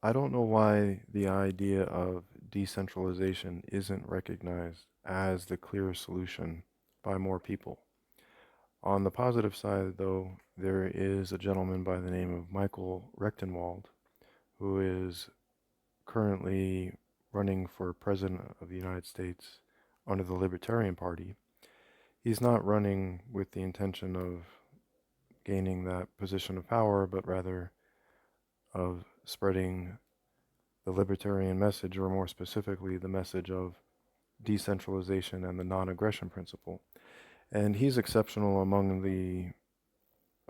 I don't know why the idea of decentralization isn't recognized as the clear solution by more people. On the positive side, though, there is a gentleman by the name of Michael Rechtenwald who is currently running for president of the United States under the Libertarian Party. He's not running with the intention of gaining that position of power, but rather of spreading the libertarian message, or more specifically, the message of decentralization and the non aggression principle. And he's exceptional among the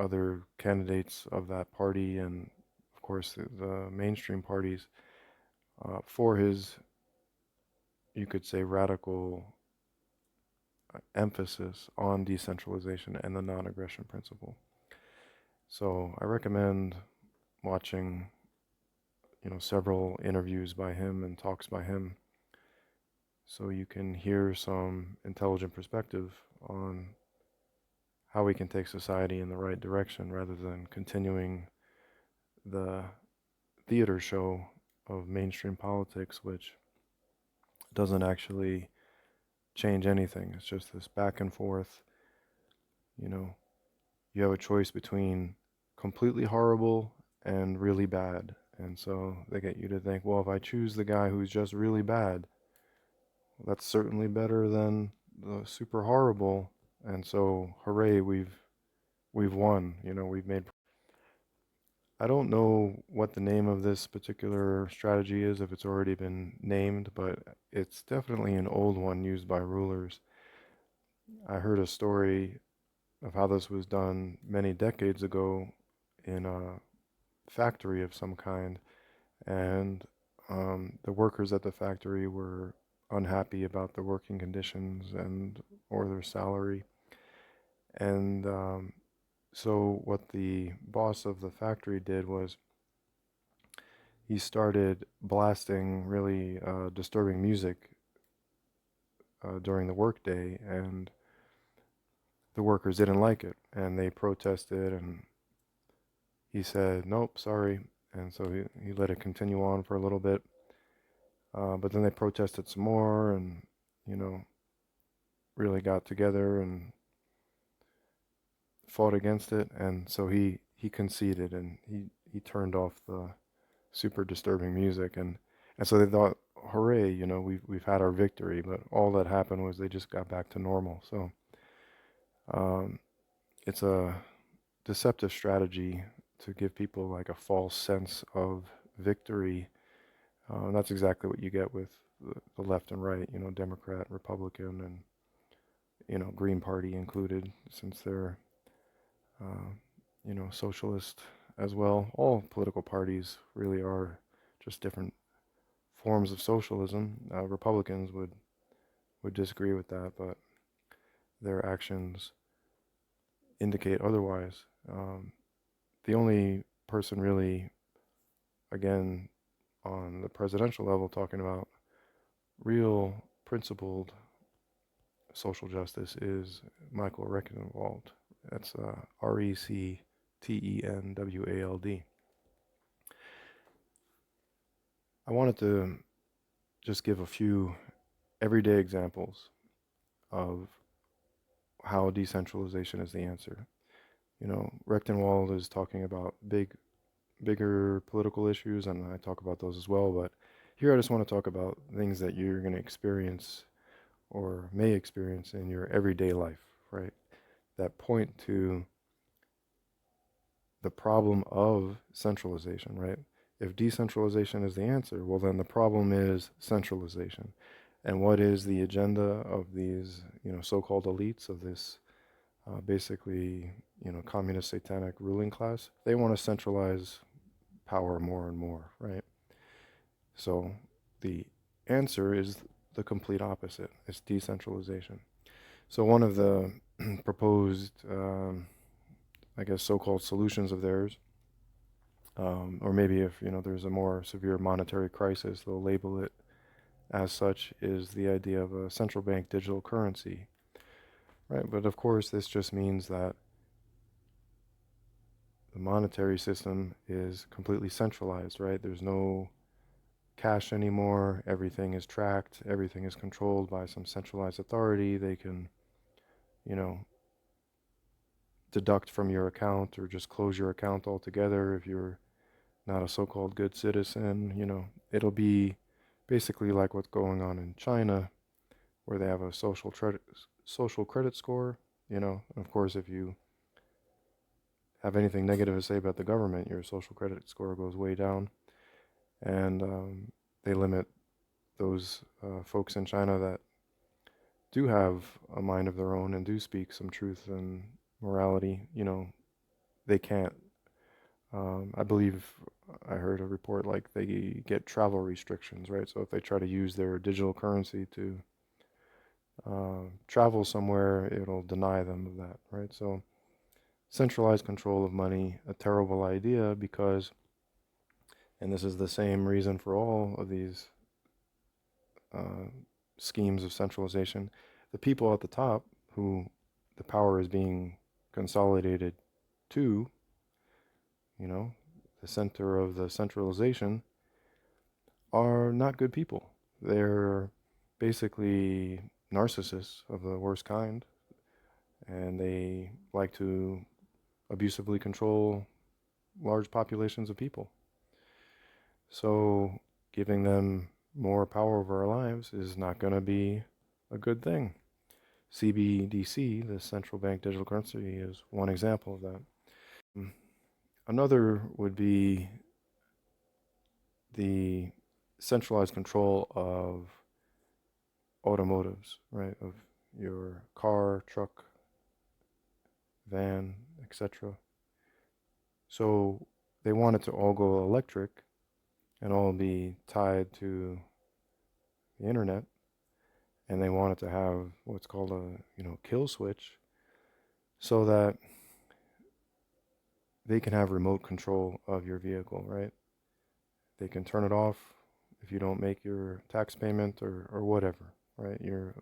other candidates of that party and, of course, the mainstream parties for his, you could say, radical emphasis on decentralization and the non aggression principle. So I recommend watching, several interviews by him and talks by him so you can hear some intelligent perspective on how we can take society in the right direction rather than continuing the theater show of mainstream politics, which doesn't actually change anything. It's just this back and forth. You know, you have a choice between completely horrible and really bad. And so they get you to think, well, if I choose the guy who's just really bad, that's certainly better than the super horrible. And so, hooray, we've won. We've made. I don't know what the name of this particular strategy is, if it's already been named, but it's definitely an old one used by rulers. I heard a story of how this was done many decades ago in a factory of some kind, and the workers at the factory were unhappy about the working conditions and or their salary, and so what the boss of the factory did was he started blasting really disturbing music during the workday, and the workers didn't like it, and they protested, and he said, "Nope, sorry," and so he let it continue on for a little bit, but then they protested some more, and you know, really got together and fought against it, and so he conceded, and he turned off the super disturbing music, and so they thought, hooray, we've had our victory, but all that happened was they just got back to normal. So um, it's a deceptive strategy to give people like a false sense of victory. That's exactly what you get with the left and right, Democrat, Republican, and Green Party included, since they're uh, socialist as well. All political parties really are just different forms of socialism. Republicans would disagree with that, but their actions indicate otherwise. The only person really, again, on the presidential level, talking about real principled social justice is Michael Rectenwald. That's Rectenwald. I wanted to just give a few everyday examples of how decentralization is the answer. Rechtenwald is talking about bigger political issues, and I talk about those as well. But here I just want to talk about things that you're going to experience or may experience in your everyday life, right? That point to the problem of centralization, right? If decentralization is the answer, well, then the problem is centralization. And what is the agenda of these, so-called elites of this basically, communist satanic ruling class? They want to centralize power more and more, right? So the answer is the complete opposite. It's decentralization. So one of the proposed, I guess, so-called solutions of theirs, or maybe if there's a more severe monetary crisis, they'll label it as such, is the idea of a central bank digital currency, right? But of course, this just means that the monetary system is completely centralized, right? There's no cash anymore. Everything is tracked. Everything is controlled by some centralized authority. They can, you know, deduct from your account or just close your account altogether if you're not a so-called good citizen. It'll be basically like what's going on in China, where they have a social credit score. Of course, if you have anything negative to say about the government, your social credit score goes way down, and they limit those folks in China that do have a mind of their own and do speak some truth and morality. They can't. I believe I heard a report like they get travel restrictions, right? So if they try to use their digital currency to travel somewhere, it'll deny them of that, right? So centralized control of money, a terrible idea because, and this is the same reason for all of these uh, schemes of centralization, the people at the top who the power is being consolidated to, the center of the centralization, are not good people. They're basically narcissists of the worst kind, and they like to abusively control large populations of people. So giving them more power over our lives is not going to be a good thing. CBDC, the central bank digital currency, is one example of that. Another would be the centralized control of automotives, right? Of your car, truck, van, etc. So they want it to all go electric and all be tied to the internet, and they want it to have what's called a kill switch, so that they can have remote control of your vehicle, right? They can turn it off if you don't make your tax payment or whatever, right? You're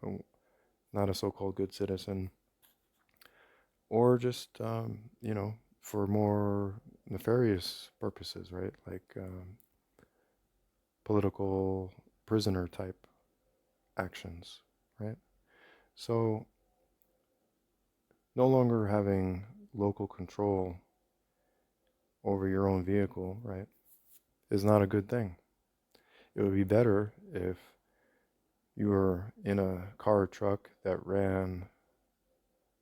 not a so-called good citizen, or just for more nefarious purposes, right? Like political prisoner type actions, right? So no longer having local control over your own vehicle, right, is not a good thing. It would be better if you were in a car or truck that ran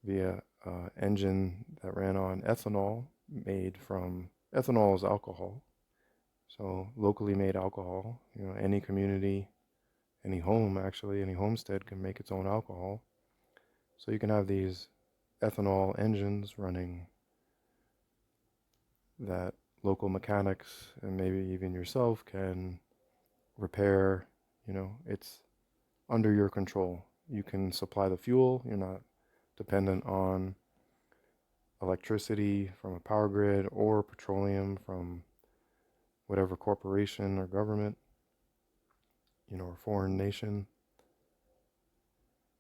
via engine that ran on ethanol, made from ethanol is alcohol. So locally made alcohol, any community, any home actually, any homestead can make its own alcohol. So you can have these ethanol engines running that local mechanics and maybe even yourself can repair. It's under your control. You can supply the fuel. You're not dependent on electricity from a power grid or petroleum from whatever corporation or government, or foreign nation.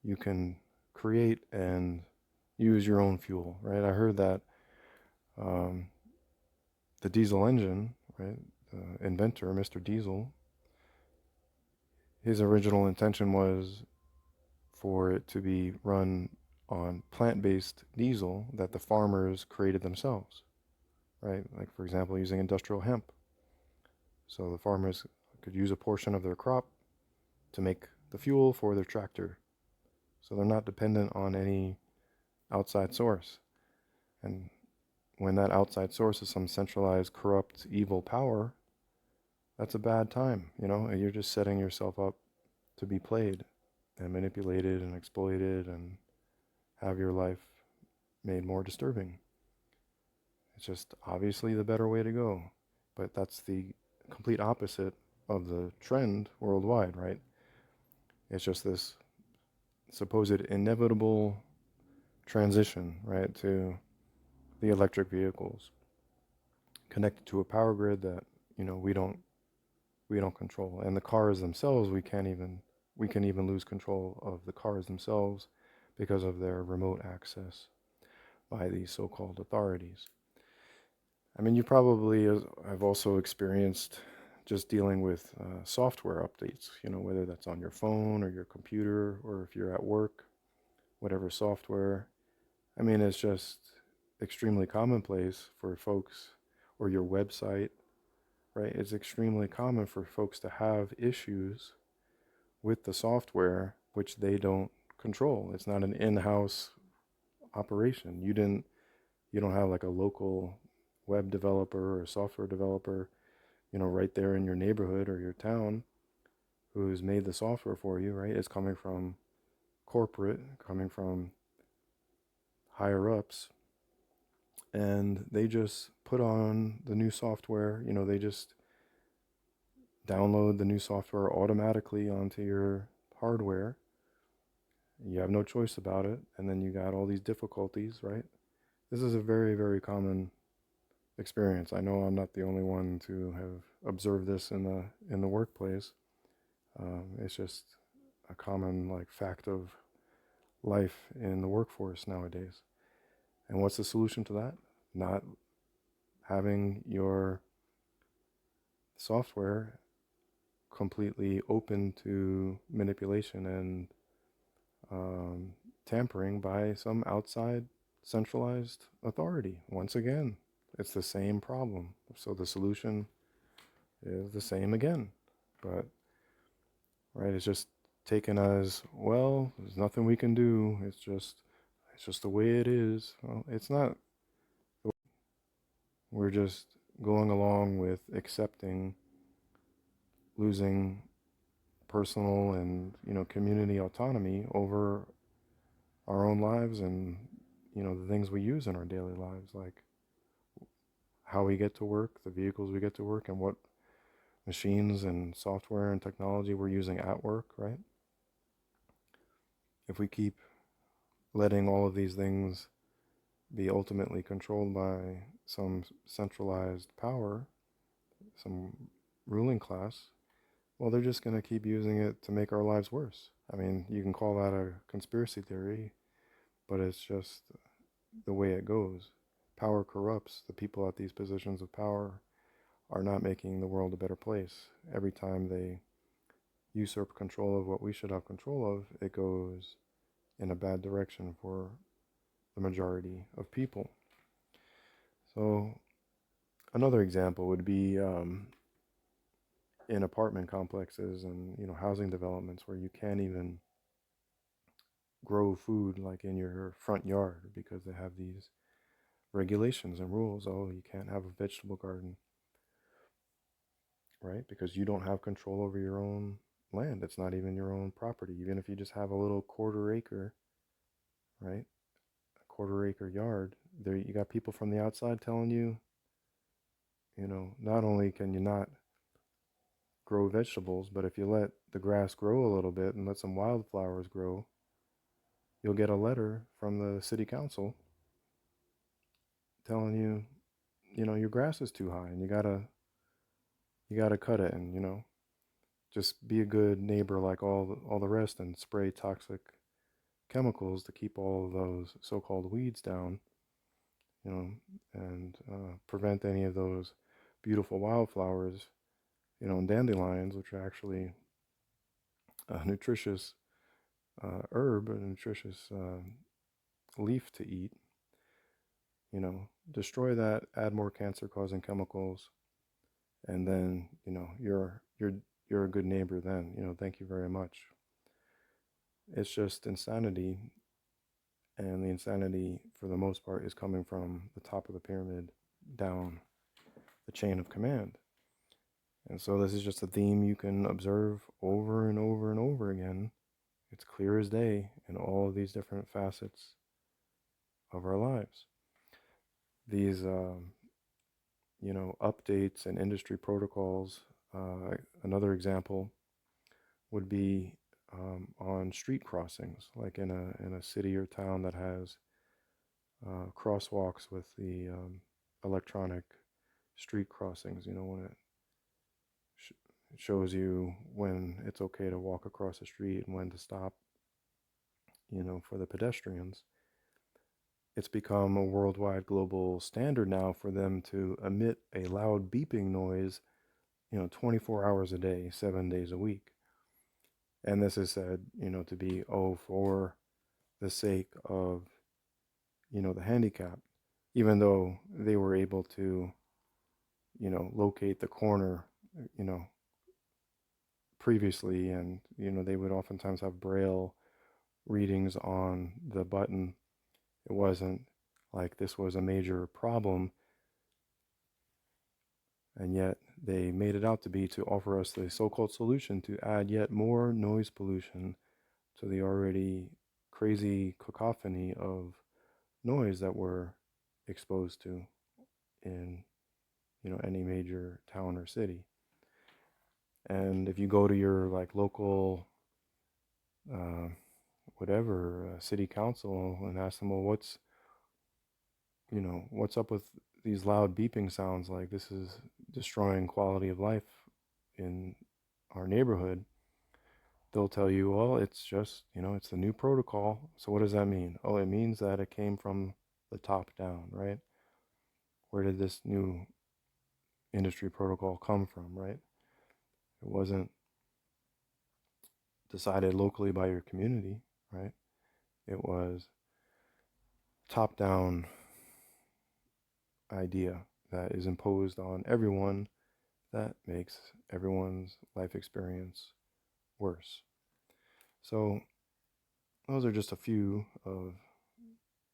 You can create and use your own fuel, right? I heard that the diesel engine, right, the inventor, Mr. Diesel, his original intention was for it to be run on plant-based diesel that the farmers created themselves, right? Like, for example, using industrial hemp. So the farmers could use a portion of their crop to make the fuel for their tractor. So they're not dependent on any outside source. And when that outside source is some centralized, corrupt, evil power, that's a bad time. You're just setting yourself up to be played and manipulated and exploited and have your life made more disturbing. It's just obviously the better way to go. But that's the complete opposite of the trend worldwide, right? It's just this supposed inevitable transition, right, to the electric vehicles connected to a power grid that, we don't control. And the cars themselves, we can even lose control of the cars themselves because of their remote access by these so-called authorities. I mean, you probably have also experienced just dealing with software updates, whether that's on your phone or your computer or if you're at work, whatever software. I mean, it's just extremely commonplace for folks or your website, right? It's extremely common for folks to have issues with the software which they don't control. It's not an in-house operation. You don't have like a local web developer or software developer, right there in your neighborhood or your town who's made the software for you, right? It's coming from corporate, coming from higher ups, and they just put on the new software, they just download the new software automatically onto your hardware. You have no choice about it, and then you got all these difficulties, right? This is a very, very common experience. I know I'm not the only one to have observed this in the workplace. It's just a common like fact of life in the workforce nowadays. And what's the solution to that? Not having your software completely open to manipulation and tampering by some outside centralized authority. Once again, it's the same problem. So the solution is the same again. But, right, it's just taken as, well, there's nothing we can do. It's just the way it is. Well, it's not. We're just going along with accepting losing personal and, community autonomy over our own lives and, the things we use in our daily lives, like how we get to work, the vehicles we get to work, and what machines and software and technology we're using at work, right? If we keep letting all of these things be ultimately controlled by some centralized power, some ruling class, well, they're just going to keep using it to make our lives worse. I mean, you can call that a conspiracy theory, but it's just the way it goes. Power corrupts. The people at these positions of power are not making the world a better place. Every time they usurp control of what we should have control of, it goes in a bad direction for the majority of people. So another example would be in apartment complexes and housing developments where you can't even grow food like in your front yard because they have these regulations and rules. Oh, you can't have a vegetable garden, right? Because you don't have control over your own land. It's not even your own property. Even if you just have a little quarter acre, right? A quarter acre yard, there you got people from the outside telling you, not only can you not grow vegetables, but if you let the grass grow a little bit and let some wildflowers grow, you'll get a letter from the city council telling you, your grass is too high and you gotta cut it and just be a good neighbor like all the rest and spray toxic chemicals to keep all of those so-called weeds down, and prevent any of those beautiful wildflowers, and dandelions, which are actually a nutritious herb, a nutritious leaf to eat. Destroy that, add more cancer-causing chemicals, and then you're a good neighbor. Then thank you very much. It's just insanity, and the insanity for the most part is coming from the top of the pyramid down the chain of command. And so this is just a theme you can observe over and over and over again. It's clear as day in all of these different facets of our lives. These updates and industry protocols. Another example would be on street crossings, like in a city or town that has crosswalks with the electronic street crossings. When it shows you when it's okay to walk across the street and when to stop, for the pedestrians. it's become a worldwide global standard now for them to emit a loud beeping noise, 24 hours a day, 7 days a week. And this is said, to be, for the sake of, the handicap, even though they were able to, locate the corner, you know, previously, and, they would oftentimes have braille readings on the button. It wasn't like this was a major problem, and yet they made it out to be, to offer us the so-called solution to add yet more noise pollution to the already crazy cacophony of noise that we're exposed to in, any major town or city. And if you go to your like local uh, whatever city council and ask them, well, what's up with these loud beeping sounds, like this is destroying quality of life in our neighborhood, they'll tell you, well, it's just, it's the new protocol. So what does that mean? Oh, it means that it came from the top down, right? Where did this new industry protocol come from, right? It wasn't decided locally by your community, right? It was top down idea that is imposed on everyone that makes everyone's life experience worse. So those are just a few of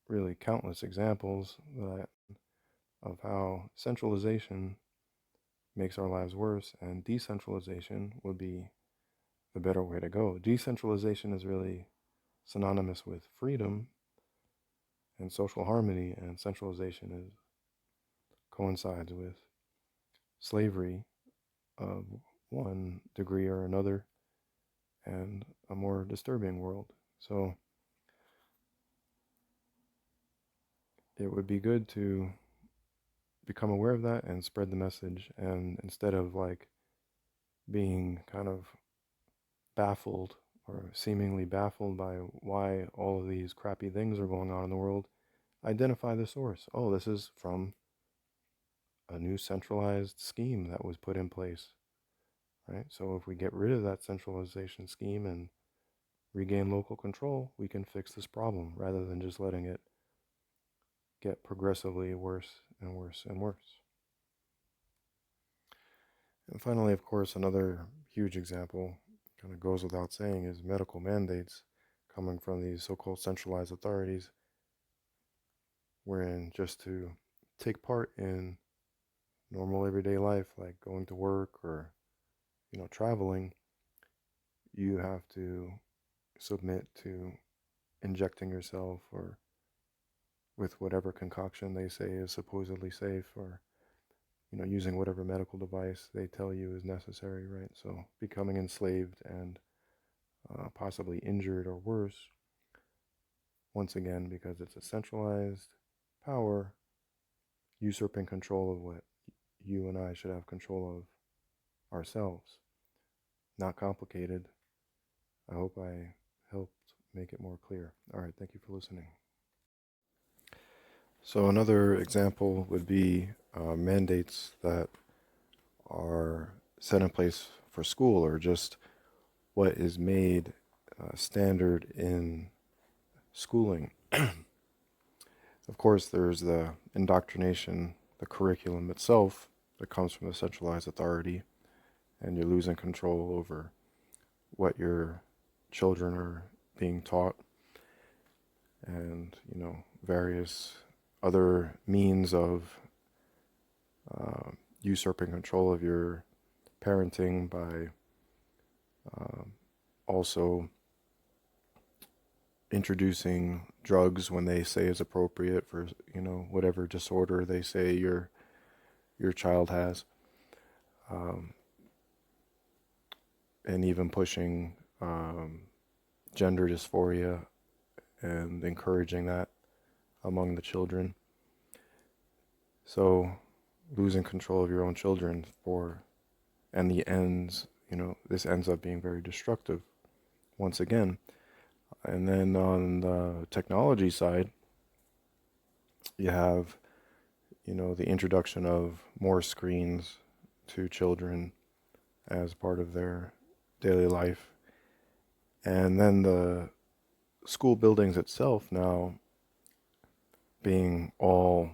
really countless examples of how centralization makes our lives worse, and decentralization would be the better way to go. Decentralization is really synonymous with freedom and social harmony, and centralization coincides with slavery of one degree or another, and a more disturbing world. So it would be good to become aware of that and spread the message, and instead of like being kind of baffled or seemingly baffled by why all of these crappy things are going on in the world, identify the source. Oh, this is from a new centralized scheme that was put in place, right? So if we get rid of that centralization scheme and regain local control, we can fix this problem rather than just letting it get progressively worse and worse and worse. And finally, of course, another huge example, kind of goes without saying, is medical mandates coming from these so-called centralized authorities, wherein just to take part in normal everyday life, like going to work or, traveling, you have to submit to injecting yourself or with whatever concoction they say is supposedly safe, or, using whatever medical device they tell you is necessary, right? So becoming enslaved and possibly injured or worse, once again, because it's a centralized power usurping control of what you and I should have control of ourselves. Not complicated. I hope I helped make it more clear. All right, thank you for listening. So another example would be mandates that are set in place for school, or just what is made standard in schooling. Of course, there's the indoctrination, the curriculum itself that comes from the centralized authority, and you're losing control over what your children are being taught, and, various other means of usurping control of your parenting by also introducing drugs when they say is appropriate for, whatever disorder they say your child has, and even pushing gender dysphoria and encouraging that among the children. So losing control of your own children and the ends, this ends up being very destructive once again. And then on the technology side, You have, the introduction of more screens to children as part of their daily life. And then the school buildings itself now being all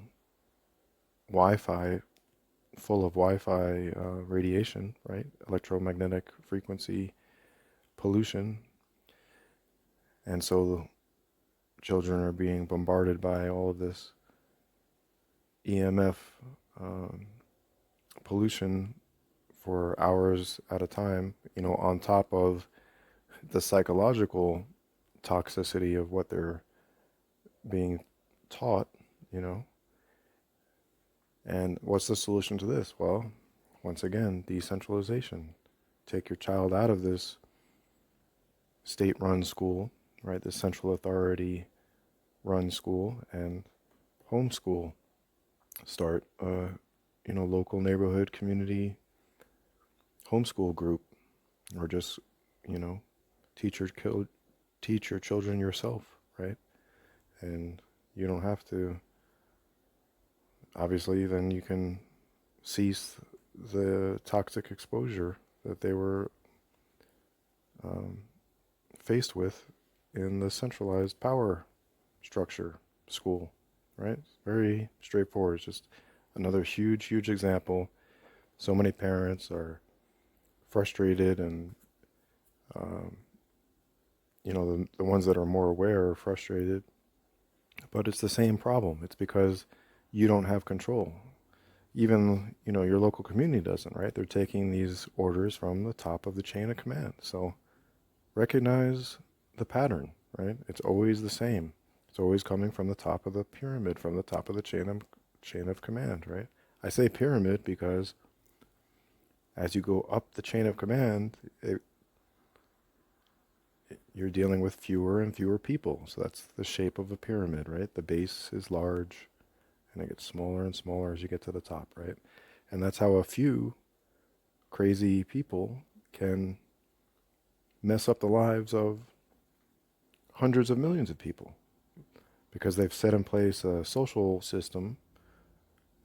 Wi-Fi, full of Wi-Fi radiation, right? Electromagnetic frequency pollution. And so children are being bombarded by all of this EMF um, pollution for hours at a time, on top of the psychological toxicity of what they're being taught, you know. And what's the solution to this? Well, once again, decentralization. Take your child out of this state-run school, right? This central authority-run school, and homeschool. Start a, local neighborhood community homeschool group, or just, you know, teach your teach your children yourself, right? And you don't have to. Obviously, then you can cease the toxic exposure that they were um, faced with in the centralized power structure school, right? It's very straightforward. It's just another huge, huge example. So many parents are frustrated, and um, the ones that are more aware are frustrated. But it's the same problem. It's because you don't have control. Even, your local community doesn't, right? They're taking these orders from the top of the chain of command. So recognize the pattern, right? It's always the same. It's always coming from the top of the pyramid, from the top of the chain of command, right? I say pyramid because as you go up the chain of command, you're dealing with fewer and fewer people. So that's the shape of a pyramid, right? The base is large, and it gets smaller and smaller as you get to the top, right? And that's how a few crazy people can mess up the lives of hundreds of millions of people, because they've set in place a social system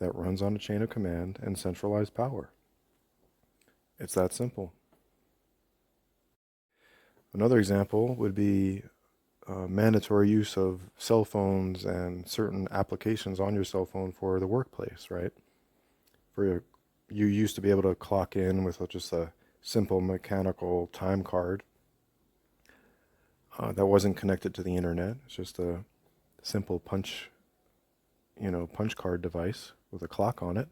that runs on a chain of command and centralized power. It's that simple. Another example would be mandatory use of cell phones and certain applications on your cell phone for the workplace, right? You used to be able to clock in with just a simple mechanical time card that wasn't connected to the internet. It's just a simple punch card device with a clock on it.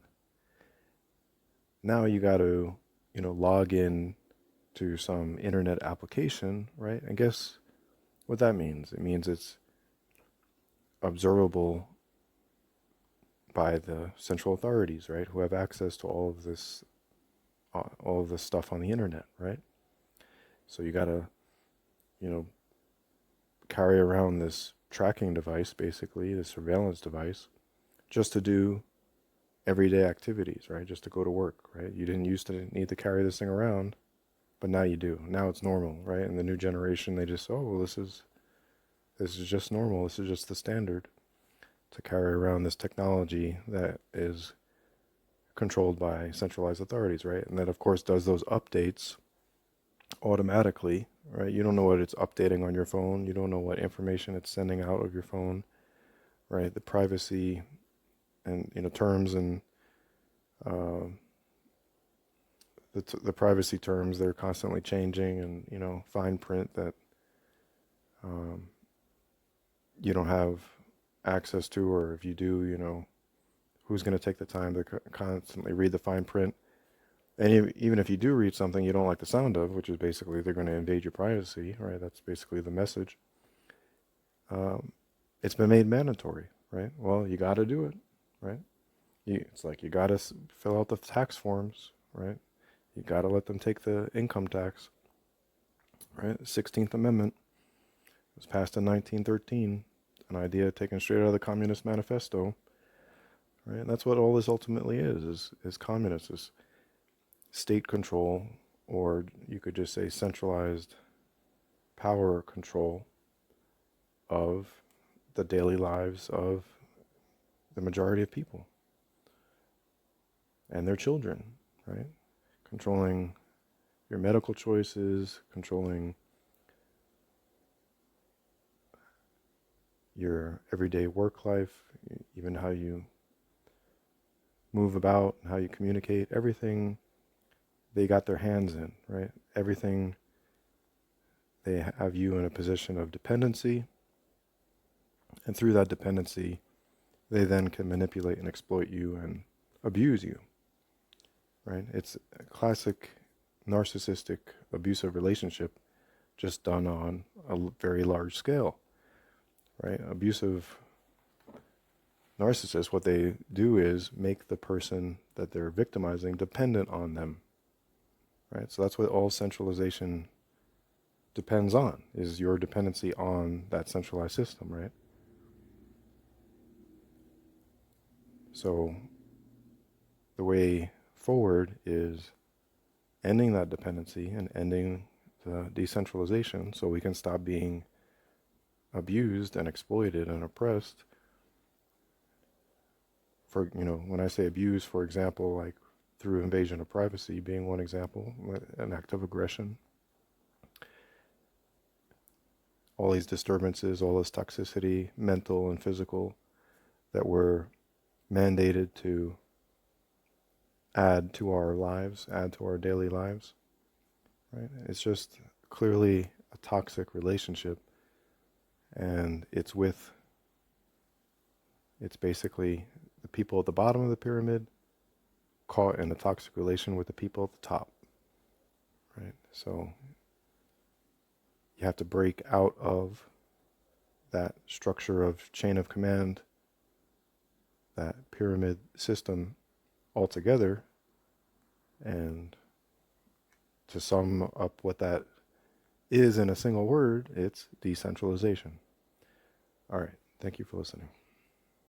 Now you got to, log in to some internet application, right? And guess what that means? It means it's observable by the central authorities, right? Who have access to all of this stuff on the internet, right? So you gotta, you know, carry around this tracking device, basically, this surveillance device, just to do everyday activities, right? Just to go to work, right? You didn't used to need to carry this thing around, but now you do. Now it's normal, right? And the new generation, they just, oh, well, this is just normal. This is just the standard to carry around this technology that is controlled by centralized authorities, right? And that, of course, does those updates automatically, right? You don't know what it's updating on your phone. You don't know what information it's sending out of your phone, right? The privacy and terms and uh, the privacy terms, they're constantly changing, and fine print that um, you don't have access to, or if you do, who's going to take the time to constantly read the fine print? And even if you do read something you don't like the sound of, which is basically they're going to invade your privacy, right? That's basically the message. It's been made mandatory, right? Well, you got to do it, right? It's like you got to fill out the tax forms, right? You got to let them take the income tax, right? The 16th Amendment was passed in 1913, an idea taken straight out of the Communist Manifesto, right? And that's what all this ultimately is communist, is state control, or you could just say centralized power control of the daily lives of the majority of people and their children, right? Controlling your medical choices, controlling your everyday work life, even how you move about, how you communicate, everything they got their hands in, right? Everything, they have you in a position of dependency, and through that dependency, they then can manipulate and exploit you and abuse you, right? It's a classic narcissistic abusive relationship, just done on a very large scale, right? Abusive narcissists, what they do is make the person that they're victimizing dependent on them, right? So that's what all centralization depends on, is your dependency on that centralized system, right? So the way forward is ending that dependency and ending the decentralization so we can stop being abused and exploited and oppressed. For, when I say abuse, for example, like through invasion of privacy being one example, an act of aggression, all these disturbances, all this toxicity, mental and physical, that we're mandated to add to our lives, add to our daily lives, right? It's just clearly a toxic relationship, and it's basically the people at the bottom of the pyramid caught in a toxic relation with the people at the top, right? So you have to break out of that structure of chain of command, that pyramid system altogether. And to sum up what that is in a single word, it's decentralization. All right. Thank you for listening.